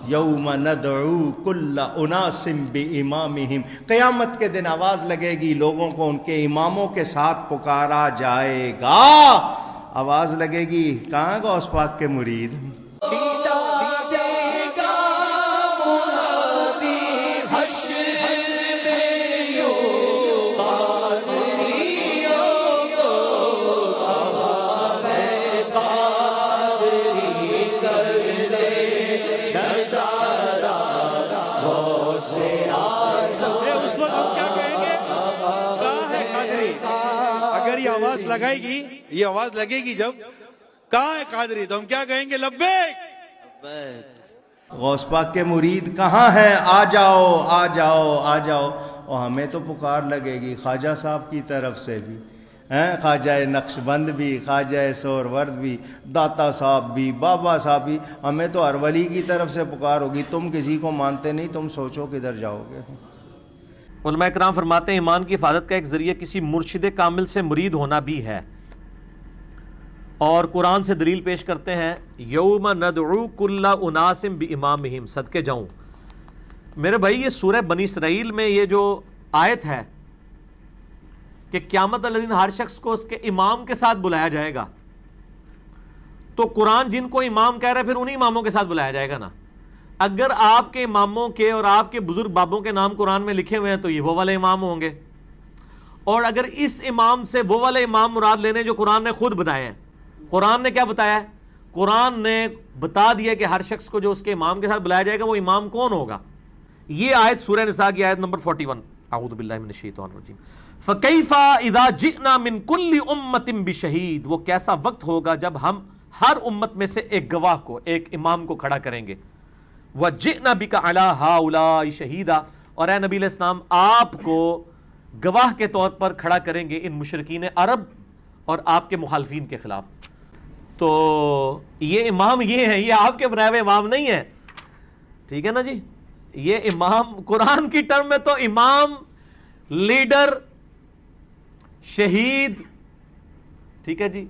یوم ندعو کل اناس بامامہم، قیامت کے دن آواز لگے گی، لوگوں کو ان کے اماموں کے ساتھ پکارا جائے گا۔ آواز لگے گی، کہاں غوث پاک کے مرید؟ آواز لگائے گی، یہ آواز لگے گی جب کہاں ہے قادری، تو ہم کیا کہیں گے؟ لبیک۔ غوث پاک کے مرید کہاں ہیں؟ آ جاؤ آ جاؤ آ جاؤ۔ اور ہمیں تو پکار لگے گی خواجہ صاحب کی طرف سے بھی، خواجہ نقش بند بھی، خواجہ سہرورد بھی، داتا صاحب بھی، بابا صاحب بھی، ہمیں تو ہر ولی کی طرف سے پکار ہوگی۔ تم کسی کو مانتے نہیں، تم سوچو کدھر جاؤ گے۔ علماء کرام فرماتے ہیں ایمان کی حفاظت کا ایک ذریعہ کسی مرشد کامل سے مرید ہونا بھی ہے، اور قرآن سے دلیل پیش کرتے ہیں یوم ندعو کل اناس بامامہم۔ صدقے جاؤں میرے بھائی، یہ سورہ بنی اسرائیل میں یہ جو آیت ہے کہ قیامت والے دن ہر شخص کو اس کے امام کے ساتھ بلایا جائے گا، تو قرآن جن کو امام کہہ رہا ہے پھر انہی اماموں کے ساتھ بلایا جائے گا نا۔ اگر آپ کے اماموں کے اور آپ کے بزرگ بابوں کے نام قرآن میں لکھے ہوئے ہیں تو یہ وہ والے امام ہوں گے، اور اگر اس امام سے وہ والے امام مراد لینے جو قرآن نے خود بتایا ہے۔ قرآن نے کیا بتایا ہے؟ قرآن نے بتا دیا کہ ہر شخص کو جو اس کے امام کے ساتھ بلایا جائے گا وہ امام کون ہوگا۔ یہ آیت سورہ نساء کی آیت نمبر 41، اعوذ باللہ من الشیطان الرجیم۔ فَكَيْفَ إِذَا جِئْنَا مِن كُلِّ أُمَّةٍ بِشَهِيدٍ، وہ کیسا وقت ہوگا جب ہم ہر امت میں سے ایک گواہ کو، ایک امام کو کھڑا کریں گے۔ وَجِئْنَا بِكَ عَلَىٰ هَٰؤُلَاءِ شَهِيدًا، اور اے نبی علیہ السلام آپ کو گواہ کے طور پر کھڑا کریں گے ان مشرکین عرب اور آپ کے مخالفین کے خلاف۔ تو یہ امام یہ ہیں، یہ آپ کے بنائے ہوئے امام نہیں ہیں، ٹھیک ہے نا جی۔ یہ امام قرآن کی ٹرم میں تو امام، لیڈر، شہید، ٹھیک ہے جی،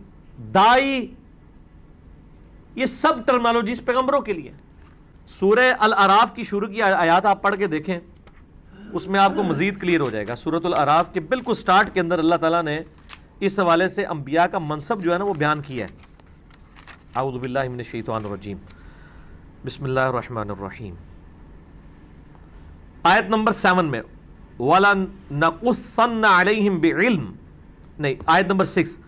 دائی، یہ سب ٹرمنالوجیز پیغمبروں کے لیے۔ سورہ الاعراف کی شروع کی آیات آپ پڑھ کے دیکھیں، اس میں آپ کو مزید کلیئر ہو جائے گا۔ سورۃ الاعراف کے بالکل سٹارٹ کے اندر اللہ تعالیٰ نے اس حوالے سے انبیاء کا منصب جو ہے نا وہ بیان کیا ہے۔ اعوذ باللہ من الشیطان الرجیم، بسم اللہ الرحمن الرحیم۔ آیت نمبر 7 میں وَلَنَقُصَّنَّ عَلَيْهِمْ بِعِلْمٍ، نہیں، آیت نمبر 6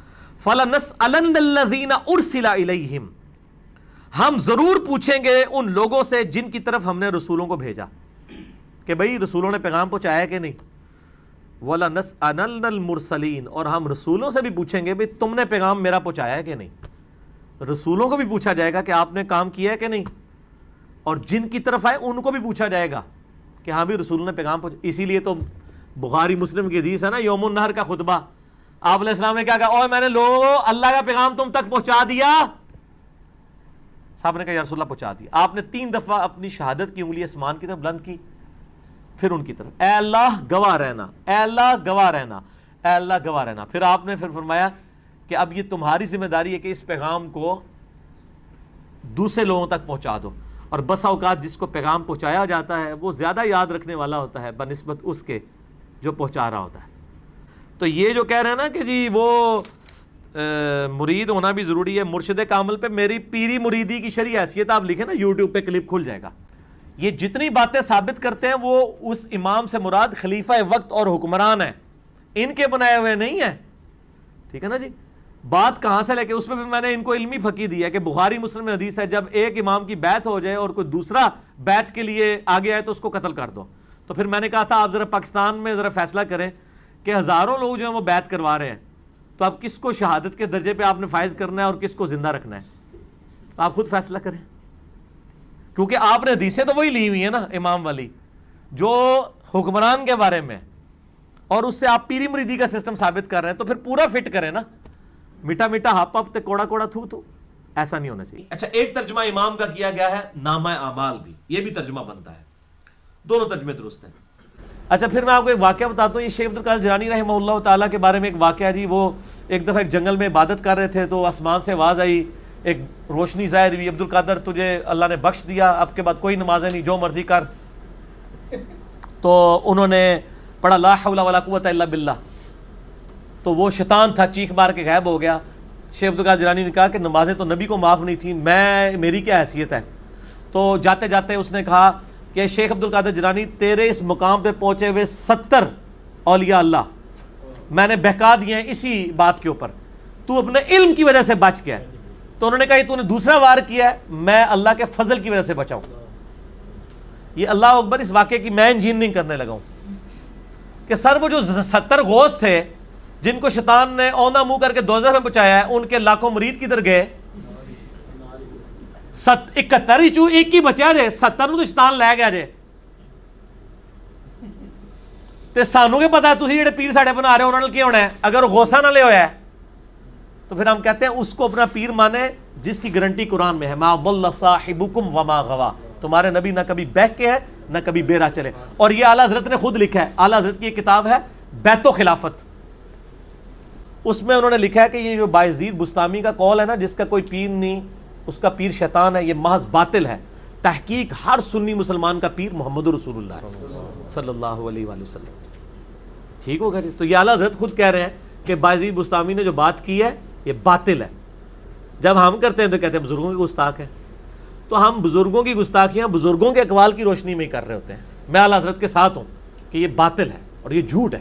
فَلَنَسْأَلَنَّ الَّذِينَ أُرْسِلَ إِلَيْهِمْ، ہم ضرور پوچھیں گے ان لوگوں سے جن کی طرف ہم نے رسولوں کو بھیجا، کہ بھئی رسولوں نے پیغام پہنچایا کہ نہیں۔ وَلَنَسْأَلَنَّ الْمُرْسَلِينَ، اور ہم رسولوں سے بھی پوچھیں گے بھئی تم نے پیغام میرا پہنچایا ہے کہ نہیں۔ رسولوں کو بھی پوچھا جائے گا کہ آپ نے کام کیا ہے کہ نہیں، اور جن کی طرف آئے ان کو بھی پوچھا جائے گا کہ ہاں بھی رسولوں نے پیغام پہنچایا۔ اسی لیے تو بخاری مسلم کی حدیث ہے نا، یوم النہر کا خطبہ، آپ علیہ السلام نے کیا کہا؟ اوہ میں نے لوگوں اللہ کا پیغام تم تک پہنچا دیا۔ صاحب نے کہا یا رسول اللہ پہنچا دیا۔ آپ نے 3 دفعہ اپنی شہادت کی انگلی آسمان کی طرف بلند کی، پھر ان کی طرف، اے اللہ گواہ رہنا، اے اللہ گواہ رہنا، اے اللہ گواہ رہنا۔ پھر آپ نے پھر فرمایا کہ اب یہ تمہاری ذمہ داری ہے کہ اس پیغام کو دوسرے لوگوں تک پہنچا دو۔ اور بس اوقات جس کو پیغام پہنچایا جاتا ہے وہ زیادہ یاد رکھنے والا ہوتا ہے بنسبت اس کے جو پہنچا رہا ہوتا ہے۔ تو یہ جو کہہ رہے ہیں نا کہ جی وہ مرید ہونا بھی ضروری ہے، مرشد کامل پہ میری پیری مریدی کی شرعی حیثیت آپ لکھیں نا، یوٹیوب پہ کلپ کھل جائے گا۔ یہ جتنی باتیں ثابت کرتے ہیں وہ اس امام سے مراد خلیفہ وقت اور حکمران ہے، ان کے بنائے ہوئے نہیں ہیں، ٹھیک ہے نا جی۔ بات کہاں سے لے کے، اس میں بھی میں نے ان کو علمی فقہ دیا کہ بخاری مسلم میں حدیث ہے جب ایک امام کی بیعت ہو جائے اور کوئی دوسرا بیعت کے لیے آگے آئے تو اس کو قتل کر دو۔ تو پھر میں نے کہا تھا آپ ذرا پاکستان میں ذرا فیصلہ کریں کہ ہزاروں لوگ جو ہیں وہ بیعت کروا رہے ہیں، تو اب کس کو شہادت کے درجے پہ آپ نے فائز کرنا ہے اور کس کو زندہ رکھنا ہے، تو آپ خود فیصلہ کریں، کیونکہ آپ نے حدیثیں تو وہی لی ہوئی ہیں نا امام والی جو حکمران کے بارے میں، اور اس سے آپ پیری مریدی کا سسٹم ثابت کر رہے ہیں، تو پھر پورا فٹ کریں نا، میٹھا میٹھا ہپ ہپ تے کوڑا کوڑا تھو تھو، ایسا نہیں ہونا چاہیے۔ اچھا، ایک ترجمہ امام کا کیا گیا ہے نامہ اعمال بھی، یہ بھی ترجمہ بنتا ہے، دونوں ترجمے درست ہیں۔ اچھا پھر میں آپ کو ایک واقعہ بتاتا ہوں، یہ شیخ عبد القادر جیلانی رحمہ اللہ تعالیٰ کے بارے میں ایک واقعہ جی، وہ ایک دفعہ ایک جنگل میں عبادت کر رہے تھے تو آسمان سے آواز آئی ایک روشنی ظاہر ہوئی، عبد القادر تجھے اللہ نے بخش دیا، اب کے بعد کوئی نمازیں نہیں، جو مرضی کر. تو انہوں نے پڑھا لا حول ولا قوت الا باللہ، تو وہ شیطان تھا چیخ مار کے غائب ہو گیا. شیخ عبد القادر جیلانی نے کہا کہ نمازیں تو نبی کو معاف نہیں تھیں، میری کیا حیثیت ہے. تو جاتے جاتے اس نے کہا کہ شیخ عبد القادر جیلانی تیرے اس مقام پہ پہنچے ہوئے 70 اولیاء اللہ میں نے بہکا دیے ہیں اسی بات کے اوپر، تو اپنے علم کی وجہ سے بچ گیا. تو انہوں نے کہا یہ تو نے دوسرا وار کیا ہے، میں اللہ کے فضل کی وجہ سے بچاؤں. یہ اللہ اکبر اس واقعے کی میں انجینئرنگ کرنے لگا ہوں کہ سر وہ جو 70 غوث تھے جن کو شیطان نے اوندھا منہ کر کے دوزخ میں پہنچایا ہے، ان کے لاکھوں مرید کدھر گئے؟ 71 ہی چوں ایک ہی بچیا جے، 70 نو تو شیطان لے گیا جے. تے سانوں کے پتا ہے تسی جڑے پیر ساڈے بنا رہے ہو انہاں نال کی ہونا ہے؟ اگر غوثاں نال ہویا ہے تو پھر ہم کہتے ہیں اس کو اپنا پیر مانے جس کی گارنٹی قرآن میں ہے، ما ضل صاحبکم وما غوا، تمہارے نبی نہ کبھی بہک کے ہے نہ کبھی بیرا چلے. اور یہ اعلیٰ حضرت نے خود لکھا ہے، اعلیٰ حضرت کی ایک کتاب ہے بیت و خلافت، اس میں انہوں نے لکھا ہے کہ یہ جو بایزید بستامی کا قول ہے نا جس کا کوئی پیر نہیں، اس کا پیر شیطان ہے، یہ محض باطل ہے. تحقیق ہر سنی مسلمان کا پیر محمد رسول اللہ صلی اللہ علیہ وآلہ وسلم. ٹھیک ہوگا جی. تو یہ اعلیٰ حضرت خود کہہ رہے ہیں کہ بایزید بستامی نے جو بات کی ہے یہ باطل ہے. جب ہم کرتے ہیں تو کہتے ہیں بزرگوں کی گستاخ ہے. تو ہم بزرگوں کی گستاخیاں بزرگوں کے اقوال کی روشنی میں ہی کر رہے ہوتے ہیں. میں اعلیٰ حضرت کے ساتھ ہوں کہ یہ باطل ہے اور یہ جھوٹ ہے.